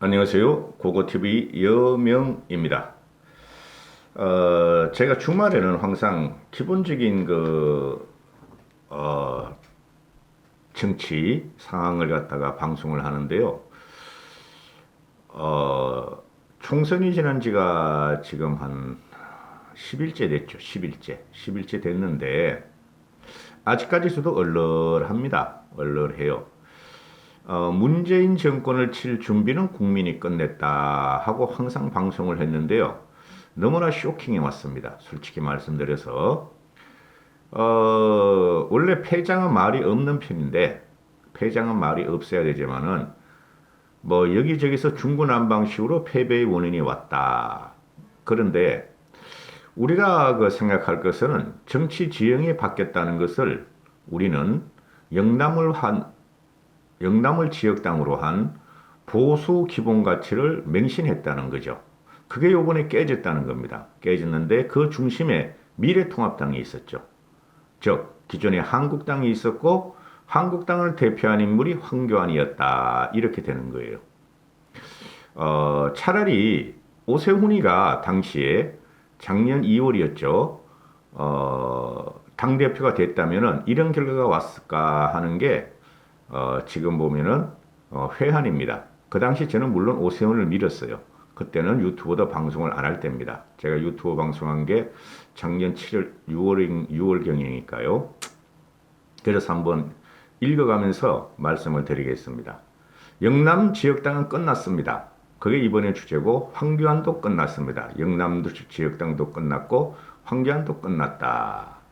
안녕하세요. 고고TV 여명입니다. 제가 주말에는 항상 기본적인 어, 정치 상황을 갖다가 방송을 하는데요. 어, 총선이 지난 지가 지금 한 10일째 됐죠. 10일째. 10일째 됐는데, 아직까지도 얼얼합니다. 얼얼해요. 문재인 정권을 칠 준비는 국민이 끝냈다 하고 항상 방송을 했는데요. 너무나 쇼킹해 왔습니다. 솔직히 말씀드려서. 원래 패장은 말이 없는 편인데, 패장은 말이 없어야 되지만은, 뭐, 여기저기서 중구난방식으로 패배의 원인이 왔다. 그런데, 우리가 생각할 것은 정치 지형이 바뀌었다는 것을 우리는 영남을 영남을 지역당으로 한 보수 기본 가치를 맹신했다는 거죠. 그게 요번에 깨졌다는 겁니다. 깨졌는데 그 중심에 미래통합당이 있었죠. 즉 기존에 한국당이 있었고 한국당을 대표한 인물이 황교안이었다. 이렇게 되는 거예요. 차라리 오세훈이가 당시에 작년 2월이었죠. 당대표가 됐다면 이런 결과가 왔을까 하는 게 지금 보면은 회한입니다. 그 당시 저는 물론 오세훈을 밀었어요. 그때는 유튜브도 방송을 안 할 때입니다. 제가 유튜브 방송한 게 작년 7월, 6월경이니까요. 그래서 한번 읽어가면서 말씀을 드리겠습니다. 영남 지역당은 끝났습니다. 그게 이번에 주제고 황교안도 끝났습니다. 영남 지역당도 끝났고 황교안도 끝났다.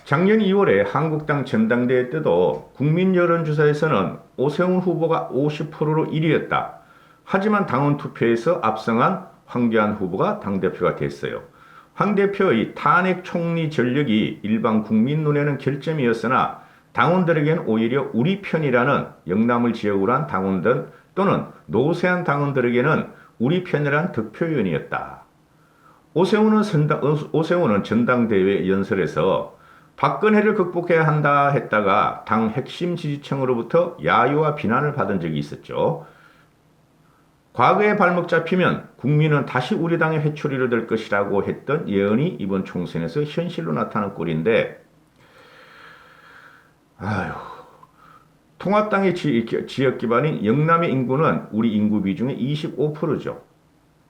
작년 2월에 한국당 전당대회 때도 국민 여론조사에서는 오세훈 후보가 50%로 1위였다. 하지만 당원 투표에서 압승한 황교안 후보가 당대표가 됐어요. 황 대표의 탄핵 총리 전력이 일반 국민 눈에는 결점이었으나 당원들에게는 오히려 우리 편이라는 영남을 지역으로 한 당원들 또는 노세한 당원들에게는 우리 편이라는 득표위원이었다. 오세훈은 전당대회 연설에서 박근혜를 극복해야 한다 했다가 당 핵심 지지층으로부터 야유와 비난을 받은 적이 있었죠. 과거에 발목 잡히면 국민은 다시 우리 당의 회초리로 될 것이라고 했던 예언이 이번 총선에서 현실로 나타난 꼴인데, 아휴, 통합당의 지역 기반인 영남의 인구는 우리 인구 비중의 25%죠.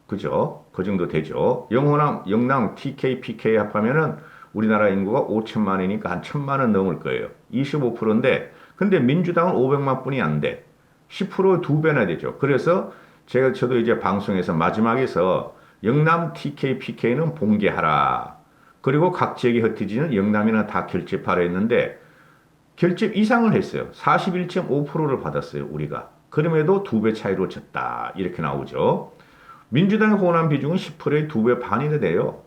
그죠? 그 정도 되죠. 영남, TK, PK 합하면은 우리나라 인구가 5천만이니까 한 1천만은 넘을 거예요. 25%인데, 근데 민주당은 500만 뿐이 안 돼. 10%의 2배나 되죠. 그래서 저도 이제 방송에서 마지막에서 영남 TK, PK는 봉개하라. 그리고 각 지역이 흩어지는 영남이나 다 결집하라 했는데, 결집 이상을 했어요. 41.5%를 받았어요, 우리가. 그럼에도 2배 차이로 졌다. 이렇게 나오죠. 민주당의 호남 비중은 10%의 2배 반이나 돼요.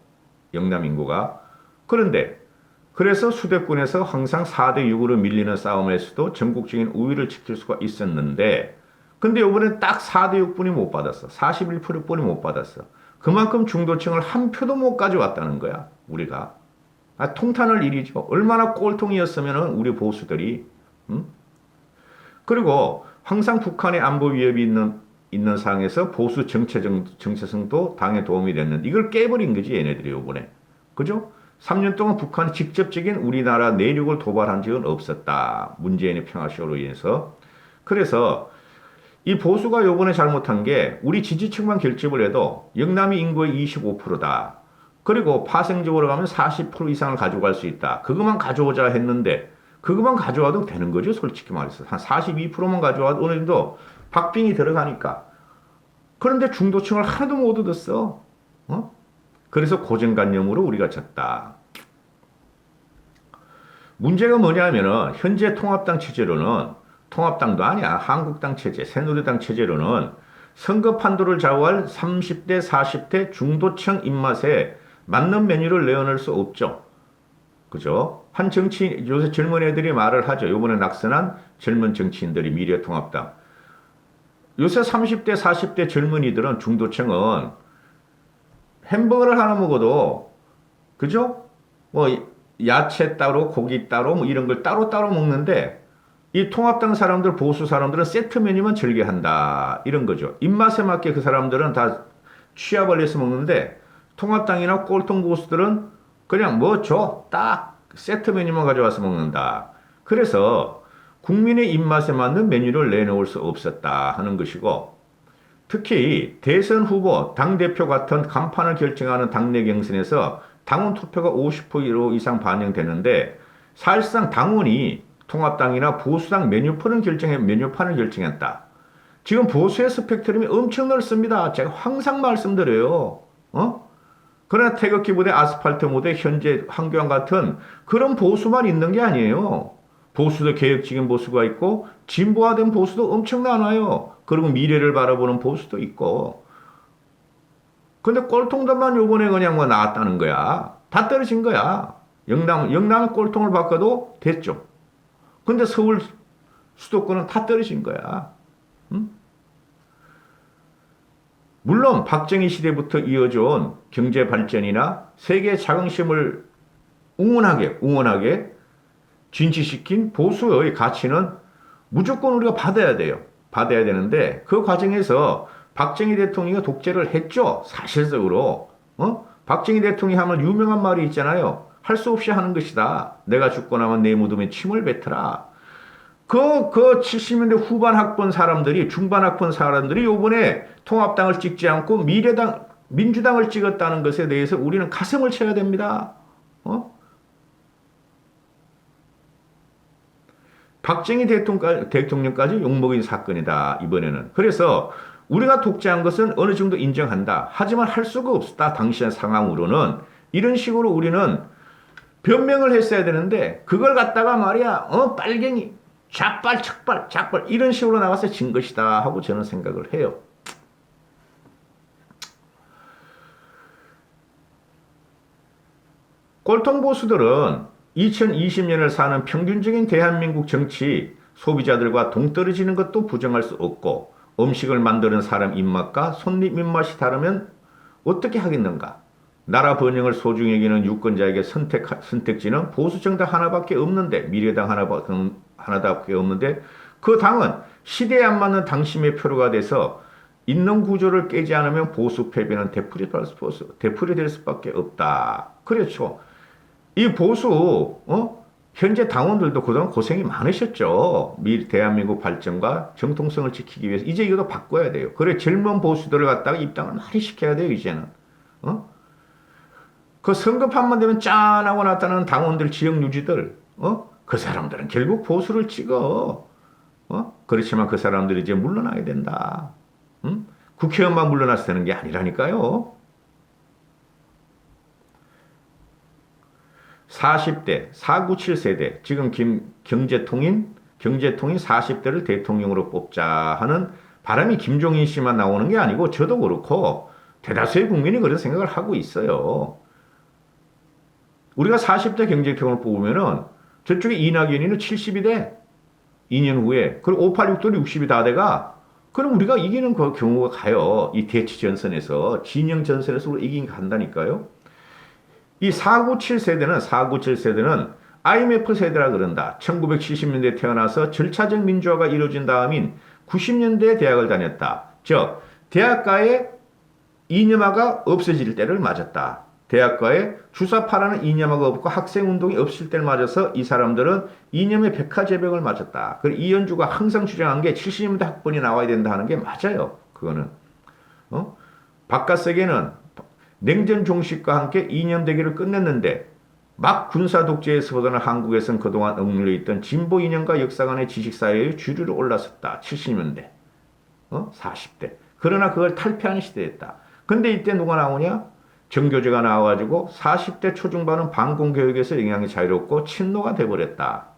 영남 인구가. 그런데 그래서 수도권에서 항상 4대 6으로 밀리는 싸움에서도 전국적인 우위를 지킬 수가 있었는데 근데 이번엔 딱 4대 6뿐이 못 받았어. 41%뿐이 못 받았어. 그만큼 중도층을 한 표도 못 가져왔다는 거야. 우리가. 통탄할 일이죠. 얼마나 꼴통이었으면 우리 보수들이. 음? 그리고 항상 북한의 안보 위협이 있는 상황에서 보수 정체성도 당에 도움이 됐는데 이걸 깨버린 거지 얘네들이 요번에. 그죠? 3년 동안 북한이 직접적인 우리나라 내륙을 도발한 적은 없었다. 문재인의 평화쇼로 인해서. 그래서 이 보수가 요번에 잘못한 게 우리 지지층만 결집을 해도 영남이 인구의 25%다. 그리고 파생적으로 가면 40% 이상을 가져갈 수 있다. 그것만 가져오자 했는데 그것만 가져와도 되는 거죠. 솔직히 말해서. 한 42%만 가져와도 어느 정도 박빙이 들어가니까. 그런데 중도층을 하나도 못 얻었어. 어? 그래서 고정관념으로 우리가 졌다. 문제가 뭐냐면은 현재 통합당 체제로는 통합당도 아니야. 한국당 체제, 새누리당 체제로는 선거 판도를 좌우할 30대, 40대 중도층 입맛에 맞는 메뉴를 내어낼 수 없죠. 그죠? 요새 젊은 애들이 말을 하죠. 요번에 낙선한 젊은 정치인들이 미래통합당. 요새 30대, 40대 젊은이들은 중도층은 햄버거를 하나 먹어도, 그죠? 뭐, 야채 따로, 고기 따로, 뭐 이런 걸 따로따로 먹는데, 이 통합당 사람들, 보수 사람들은 세트 메뉴만 즐겨한다. 이런 거죠. 입맛에 맞게 그 사람들은 다 취합을 해서 먹는데 통합당이나 꼴통 보수들은 그냥 뭐 줘. 딱 세트 메뉴만 가져와서 먹는다. 그래서 국민의 입맛에 맞는 메뉴를 내놓을 수 없었다 하는 것이고 특히 대선 후보, 당대표 같은 간판을 결정하는 당내 경선에서 당원 투표가 50% 이상 반영되는데 사실상 당원이 통합당이나 보수당 메뉴판을 결정했다. 지금 보수의 스펙트럼이 엄청 넓습니다. 제가 항상 말씀드려요. 그러나 태극기 부대, 아스팔트 무대, 현재 황교안 같은 그런 보수만 있는 게 아니에요. 보수도 개혁적인 보수가 있고 진보화된 보수도 엄청 많아요. 그리고 미래를 바라보는 보수도 있고. 근데 꼴통들만 요번에 그냥 뭐 나왔다는 거야. 다 떨어진 거야. 영남의 꼴통을 바꿔도 됐죠. 근데 서울 수도권은 다 떨어진 거야. 응? 물론 박정희 시대부터 이어져온 경제 발전이나 세계 자긍심을 웅원하게 진취시킨 보수의 가치는 무조건 우리가 받아야 돼요. 받아야 되는데 그 과정에서 박정희 대통령이 독재를 했죠. 사실적으로. 박정희 대통령이 하면 유명한 말이 있잖아요. 할 수 없이 하는 것이다. 내가 죽고 나면 내 무덤에 침을 뱉어라. 그 70년대 후반 학번 사람들이, 중반 학번 사람들이 요번에 통합당을 찍지 않고 민주당을 찍었다는 것에 대해서 우리는 가슴을 쳐야 됩니다. 박정희 대통령까지 욕먹인 사건이다, 이번에는. 그래서 우리가 독재한 것은 어느 정도 인정한다. 하지만 할 수가 없었다, 당시의 상황으로는. 이런 식으로 우리는 변명을 했어야 되는데, 그걸 갖다가 말이야, 빨갱이, 좌빨, 척빨, 작빨, 이런 식으로 나가서 진 것이다, 하고 저는 생각을 해요. 꼴통 보수들은 2020년을 사는 평균적인 대한민국 정치 소비자들과 동떨어지는 것도 부정할 수 없고 음식을 만드는 사람 입맛과 손님 입맛이 다르면 어떻게 하겠는가? 나라 번영을 소중히 여기는 유권자에게 선택지는 보수 정당 하나밖에 없는데 미래당 하나밖에 없는데 그 당은 시대에 안 맞는 당심의 표류가 돼서 있는 구조를 깨지 않으면 보수 패배는 되풀이될 수밖에 없다. 그렇죠. 이 보수 현재 당원들도 그동안 고생이 많으셨죠. 대한민국 발전과 정통성을 지키기 위해서 이제 이것도 바꿔야 돼요. 그래 젊은 보수들을 갖다가 입당을 많이 시켜야 돼요. 이제는. 그 선거판만 되면 짠하고 나타나는 당원들, 지역 유지들, 그 사람들은 결국 보수를 찍어. 그렇지만 그 사람들이 이제 물러나야 된다. 국회의원만 물러나서 되는 게 아니라니까요. 40대, 497세대, 지금 경제통인 40대를 대통령으로 뽑자 하는 바람이 김종인 씨만 나오는 게 아니고 저도 그렇고 대다수의 국민이 그런 생각을 하고 있어요. 우리가 40대 경제통을 뽑으면은 저쪽에 이낙연이는 70이 돼. 2년 후에. 그리고 586도 60이 다 돼가. 그럼 우리가 이기는 그 경우가 가요. 이 대치 전선에서, 진영 전선에서 우리가 이긴 간다니까요. 이 497세대는 IMF 세대라 그런다. 1970년대에 태어나서 절차적 민주화가 이루어진 다음인 90년대에 대학을 다녔다. 즉, 대학가에 이념화가 없어질 때를 맞았다. 대학가에 주사파라는 이념화가 없고 학생운동이 없을 때를 맞아서 이 사람들은 이념의 백화제병을 맞았다. 그리고 이현주가 항상 주장한 게 70년대 학번이 나와야 된다 하는 게 맞아요. 그거는. 바깥 세계는 냉전 종식과 함께 이념 대결을 끝냈는데 막 군사 독재에서 보다는 한국에서는 그동안 억눌려 있던 진보 이념과 역사 간의 지식사회의 주류로 올라섰다. 70년대. 40대. 그러나 그걸 탈피하는 시대였다. 근데 이때 누가 나오냐? 정교조가 나와가지고 40대 초중반은 반공교육에서 영향이 자유롭고 친노가 돼버렸다.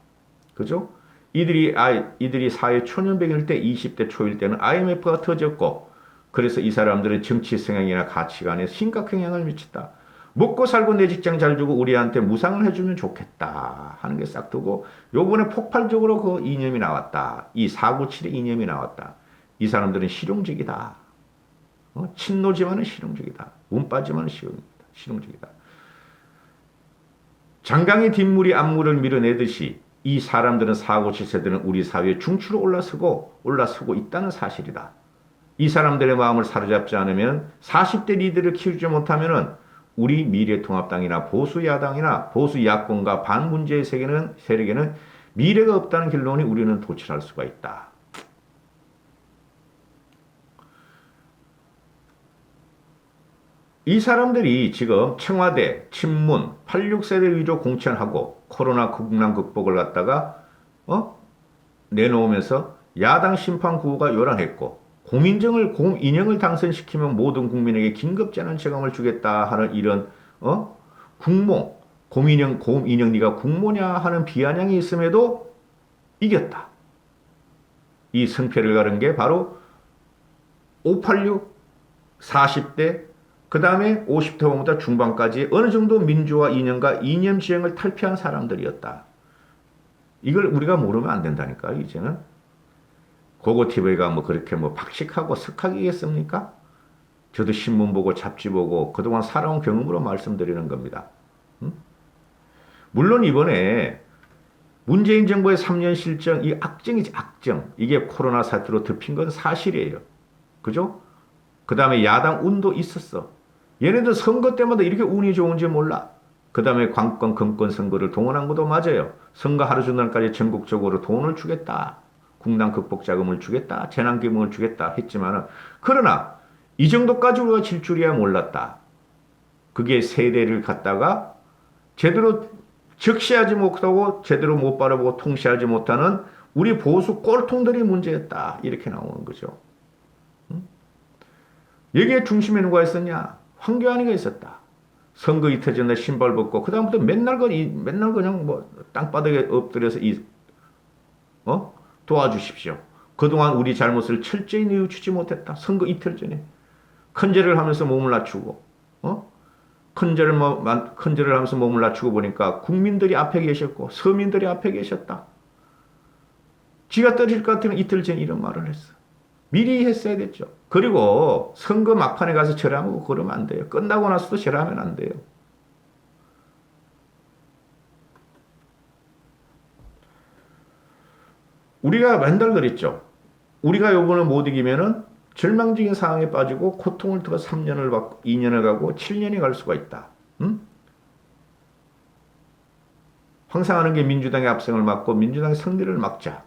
그죠? 이들이 사회 초년병일 때 20대 초일 때는 IMF가 터졌고 그래서 이 사람들의 정치 성향이나 가치관에 심각 영향을 미쳤다. 먹고 살고 내 직장 잘 주고 우리한테 무상을 해주면 좋겠다 하는 게 싹 두고 요번에 폭발적으로 그 이념이 나왔다. 이 497의 이념이 나왔다. 이 사람들은 실용적이다. 친노지만은 실용적이다. 운빠지만은 실용적이다. 장강의 뒷물이 앞물을 밀어내듯이 이 사람들은 사고 치세들은 우리 사회에 중추로 올라서고 있다는 사실이다. 이 사람들의 마음을 사로잡지 않으면 40대 리더를 키우지 못하면은 우리 미래통합당이나 보수야당이나 보수야권과 반문재의 세력에는 미래가 없다는 결론이 우리는 도출할 수가 있다. 이 사람들이 지금 청와대, 친문, 86세대 위조 공천하고 코로나 국난 극복을 갖다가 내놓으면서 야당 심판 구호가 요란했고 곰인형을 당선시키면 모든 국민에게 긴급 재난체감을 주겠다 하는 이런 국모 곰인형 네가 국모냐 하는 비아냥이 있음에도 이겼다. 이 승패를 가른 게 바로 586 40대 그 다음에 50대 후보보다 중반까지 어느 정도 민주화 이념과 이념 지향을 탈피한 사람들이었다. 이걸 우리가 모르면 안 된다니까 이제는. 고고TV가 뭐 그렇게 뭐 박식하고 석학이겠습니까? 저도 신문 보고 잡지 보고 그동안 살아온 경험으로 말씀드리는 겁니다. 물론 이번에 문재인 정부의 3년 실정, 이 악정이지 악정. 이게 코로나 사태로 덮인 건 사실이에요. 그죠? 그 다음에 야당 운도 있었어. 얘네들 선거 때마다 이렇게 운이 좋은지 몰라. 그 다음에 관권, 금권 선거를 동원한 것도 맞아요. 선거 하루 전날까지 전국적으로 돈을 주겠다. 국난 극복 자금을 주겠다. 재난기금을 주겠다 했지만은 그러나 이 정도까지 우리가 질 줄이야 몰랐다. 그게 세대를 갖다가 제대로 적시하지 못하고 제대로 못 바라보고 통시하지 못하는 우리 보수 꼴통들이 문제였다. 이렇게 나오는 거죠. 여기에 중심에 누가 있었냐? 황교안이가 있었다. 선거 이틀 전에 신발 벗고 그다음부터 맨날 그냥 뭐 땅바닥에 엎드려서 도와주십시오. 그동안 우리 잘못을 철저히 뉘우치지 못했다. 선거 이틀 전에 큰절을 하면서 몸을 낮추고 큰절을 하면서 몸을 낮추고 보니까 국민들이 앞에 계셨고 서민들이 앞에 계셨다. 지가 떨어질 것 같으면 이틀 전에 이런 말을 했어. 미리 했어야 됐죠. 그리고 선거 막판에 가서 절하고 그러면 안 돼요. 끝나고 나서도 절하면 안 돼요. 우리가 맨날 그랬죠. 우리가 요번에 못 이기면은 절망적인 상황에 빠지고 고통을 더 3년을 받고 2년을 가고 7년이 갈 수가 있다. 응? 항상 하는 게 민주당의 압승을 막고 민주당의 승리를 막자.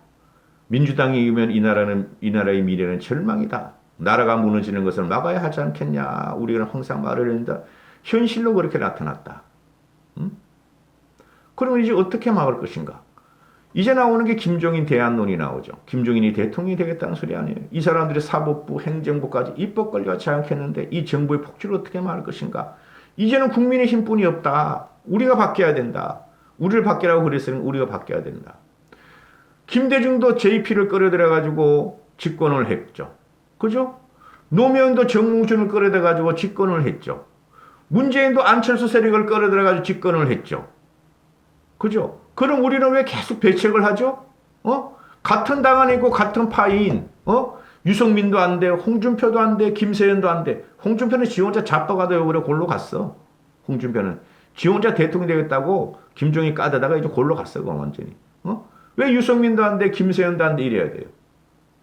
민주당이 이기면 이 나라의 미래는 절망이다. 나라가 무너지는 것을 막아야 하지 않겠냐. 우리는 항상 말을 했는데 현실로 그렇게 나타났다. 응? 그러면 이제 어떻게 막을 것인가? 이제 나오는 게 김종인 대안론이 나오죠. 김종인이 대통령이 되겠다는 소리 아니에요. 이 사람들이 사법부, 행정부까지 입법권을 갖지 않겠는데 이 정부의 폭주를 어떻게 막을 것인가? 이제는 국민의 힘뿐이 없다. 우리가 바뀌어야 된다. 우리를 바뀌라고 그랬으니 우리가 바뀌어야 된다. 김대중도 JP를 끌어들여가지고 집권을 했죠. 그죠? 노무현도 정몽준을 끌어들여가지고 집권을 했죠. 문재인도 안철수 세력을 끌어들여가지고 집권을 했죠. 그죠? 그럼 우리는 왜 계속 배척을 하죠? 같은 당 안에 있고 같은 파인, 유승민도 안 돼, 홍준표도 안 돼, 김세현도 안 돼. 홍준표는 지 혼자 자빠가도 그래 골로 갔어. 홍준표는 지 혼자 대통령 되겠다고 김종인 까다다가 이제 골로 갔어, 그건 완전히. 왜 유승민도 안 돼, 김세현도 안 돼, 이래야 돼요.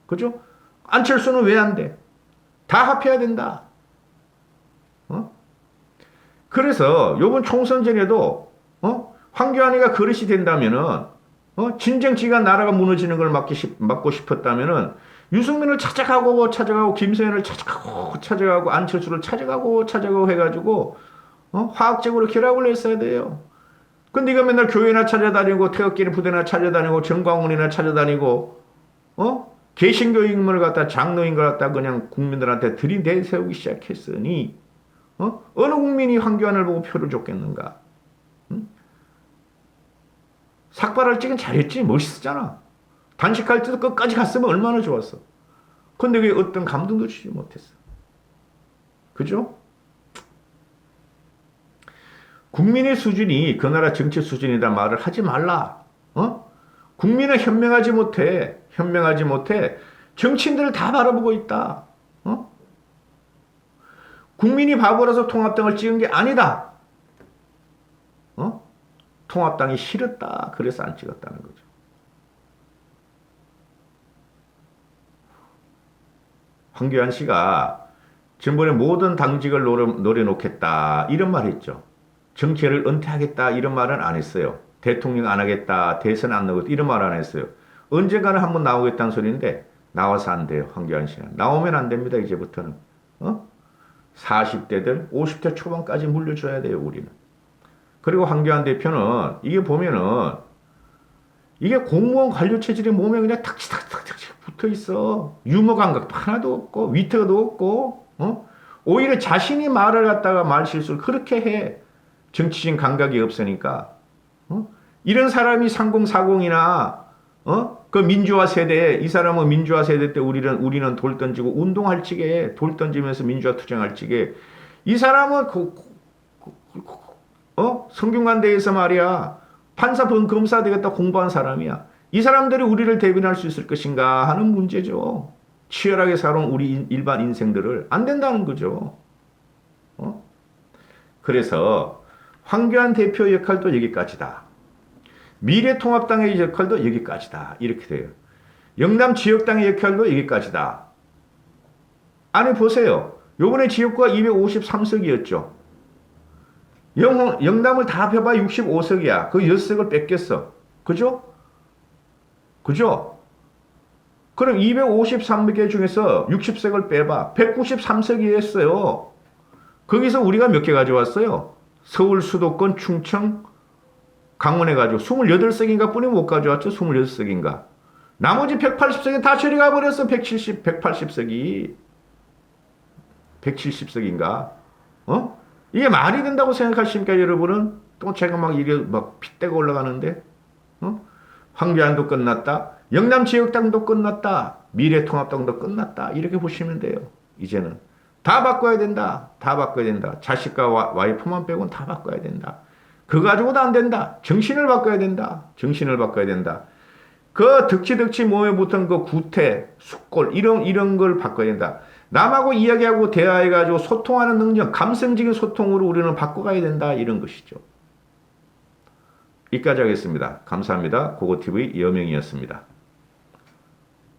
그죠? 안철수는 왜 안 돼? 다 합해야 된다. 그래서 요번 총선 전에도, 황교안이가 그릇이 된다면은, 진정치가 나라가 무너지는 걸 막고 싶었다면은, 유승민을 찾아가고, 김세현을 찾아가고, 안철수를 찾아가고 해가지고, 화학적으로 결합을 했어야 돼요. 근데 이거 맨날 교회나 찾아다니고, 태극기를 부대나 찾아다니고, 정광훈이나 찾아다니고, 개신교인을 갖다, 장로인걸 갖다 그냥 국민들한테 들이대세우기 시작했으니, 어느 국민이 황교안을 보고 표를 줬겠는가? 삭발할 적은 잘했지. 멋있었잖아. 단식할 때도 끝까지 갔으면 얼마나 좋았어. 근데 왜 어떤 감동도 주지 못했어. 그죠? 국민의 수준이 그 나라 정치 수준이다 말을 하지 말라. 국민은 현명하지 못해. 정치인들을 다 바라보고 있다. 국민이 바보라서 통합당을 찍은 게 아니다. 통합당이 싫었다. 그래서 안 찍었다는 거죠. 황교안 씨가 전번에 모든 당직을 노려놓겠다 이런 말 했죠. 정치를 은퇴하겠다 이런 말은 안 했어요. 대통령 안 하겠다, 대선 안 나오겠다 이런 말 안 했어요. 언젠가는 한번 나오겠다는 소리인데 나와서 안 돼요. 황교안 씨는. 나오면 안 됩니다. 이제부터는. 40대들 50대 초반까지 물려줘야 돼요. 우리는. 그리고 황교안 대표는 이게 보면은 이게 공무원 관료 체질이 몸에 그냥 탁탁탁탁 붙어 있어. 유머 감각도 하나도 없고 위트도 없고 오히려 자신이 말을 갖다가 말 실수를 그렇게 해. 정치적인 감각이 없으니까. 이런 사람이 3040이나 그 민주화 세대 이 사람은 민주화 세대 때 우리는 돌 던지고 운동할 적에 돌 던지면서 민주화 투쟁할 적에 이 사람은 성균관대에서 말이야 판사 검사 되겠다 공부한 사람이야. 이 사람들이 우리를 대변할 수 있을 것인가 하는 문제죠. 치열하게 살아온 우리 일반 인생들을 안 된다는 거죠. 그래서 황교안 대표 역할도 여기까지다. 미래통합당의 역할도 여기까지다. 이렇게 돼요. 영남 지역당의 역할도 여기까지다. 아니 보세요. 요번에 지역구가 253석이었죠. 영남을 다 합해봐 65석이야. 그 6석을 뺏겼어. 그죠? 그죠? 그럼 253개 중에서 60석을 빼봐. 193석이었어요. 거기서 우리가 몇 개 가져왔어요? 서울 수도권 충청 강원에 가지고 28석인가 뿐이 못 가져왔죠. 26석인가. 나머지 180석이 다 저리 가버렸어. 180석이. 170석인가. 이게 말이 된다고 생각하십니까, 여러분은? 또 제가 이게 핏대가 올라가는데, 황교안도 끝났다. 영남 지역당도 끝났다. 미래통합당도 끝났다. 이렇게 보시면 돼요. 이제는. 다 바꿔야 된다. 다 바꿔야 된다. 자식과 와이프만 빼고는 다 바꿔야 된다. 그거 가지고도 안 된다. 정신을 바꿔야 된다. 정신을 바꿔야 된다. 그 덕지 몸에 붙은 그 구태, 숙골 이런 걸 바꿔야 된다. 남하고 이야기하고 대화해가지고 소통하는 능력, 감성적인 소통으로 우리는 바꿔가야 된다. 이런 것이죠. 여기까지 하겠습니다. 감사합니다. 고고TV 여명이었습니다.